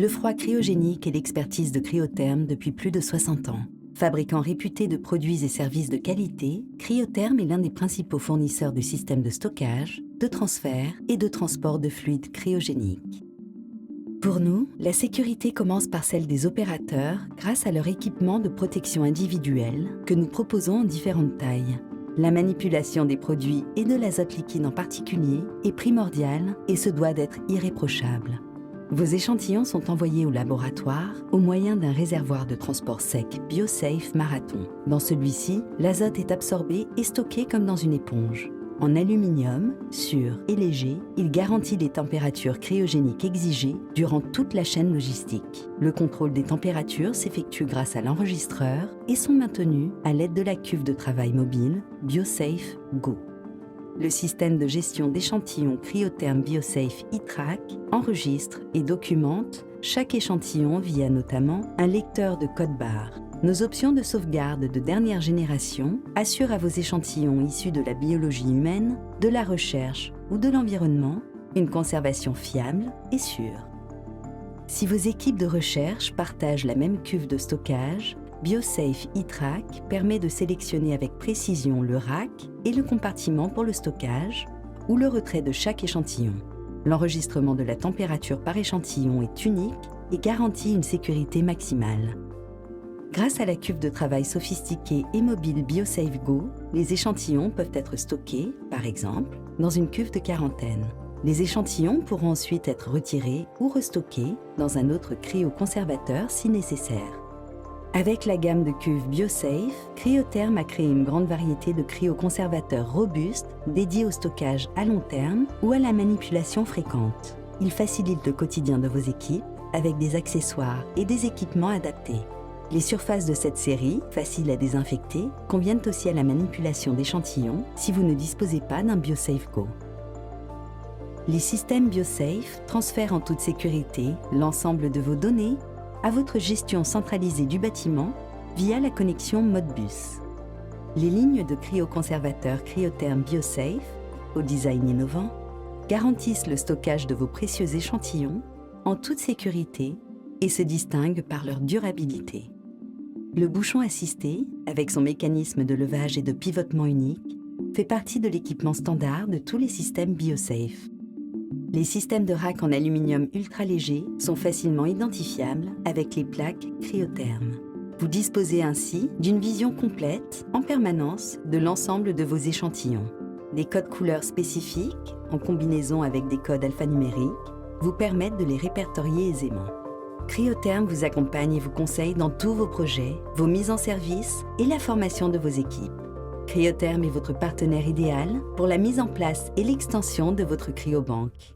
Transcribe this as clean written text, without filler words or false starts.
Le froid cryogénique est l'expertise de Cryotherm depuis plus de 60 ans. Fabricant réputé de produits et services de qualité, Cryotherm est l'un des principaux fournisseurs de systèmes de stockage, de transfert et de transport de fluides cryogéniques. Pour nous, la sécurité commence par celle des opérateurs grâce à leur équipement de protection individuelle que nous proposons en différentes tailles. La manipulation des produits et de l'azote liquide en particulier est primordiale et se doit d'être irréprochable. Vos échantillons sont envoyés au laboratoire au moyen d'un réservoir de transport sec BioSafe Marathon. Dans celui-ci, l'azote est absorbé et stocké comme dans une éponge. En aluminium, sûr et léger, il garantit les températures cryogéniques exigées durant toute la chaîne logistique. Le contrôle des températures s'effectue grâce à l'enregistreur et sont maintenus à l'aide de la cuve de travail mobile BioSafe Go. Le système de gestion d'échantillons Cryotherm BioSafe iTrack enregistre et documente chaque échantillon via notamment un lecteur de code barre. Nos options de sauvegarde de dernière génération assurent à vos échantillons issus de la biologie humaine, de la recherche ou de l'environnement une conservation fiable et sûre. Si vos équipes de recherche partagent la même cuve de stockage, BioSafe iTrack permet de sélectionner avec précision le rack et le compartiment pour le stockage ou le retrait de chaque échantillon. L'enregistrement de la température par échantillon est unique et garantit une sécurité maximale. Grâce à la cuve de travail sophistiquée et mobile BioSafe Go, les échantillons peuvent être stockés, par exemple, dans une cuve de quarantaine. Les échantillons pourront ensuite être retirés ou restockés dans un autre cryoconservateur si nécessaire. Avec la gamme de cuves BioSafe, Cryotherm a créé une grande variété de cryoconservateurs robustes dédiés au stockage à long terme ou à la manipulation fréquente. Ils facilitent le quotidien de vos équipes avec des accessoires et des équipements adaptés. Les surfaces de cette série, faciles à désinfecter, conviennent aussi à la manipulation d'échantillons si vous ne disposez pas d'un BioSafe Go. Les systèmes BioSafe transfèrent en toute sécurité l'ensemble de vos données à votre gestion centralisée du bâtiment via la connexion Modbus. Les lignes de cryoconservateurs Cryotherm BioSafe, au design innovant, garantissent le stockage de vos précieux échantillons en toute sécurité et se distinguent par leur durabilité. Le bouchon assisté, avec son mécanisme de levage et de pivotement unique, fait partie de l'équipement standard de tous les systèmes BioSafe. Les systèmes de rack en aluminium ultra léger sont facilement identifiables avec les plaques Cryotherm. Vous disposez ainsi d'une vision complète, en permanence, de l'ensemble de vos échantillons. Des codes couleurs spécifiques, en combinaison avec des codes alphanumériques, vous permettent de les répertorier aisément. Cryotherm vous accompagne et vous conseille dans tous vos projets, vos mises en service et la formation de vos équipes. Cryotherm est votre partenaire idéal pour la mise en place et l'extension de votre cryobanque.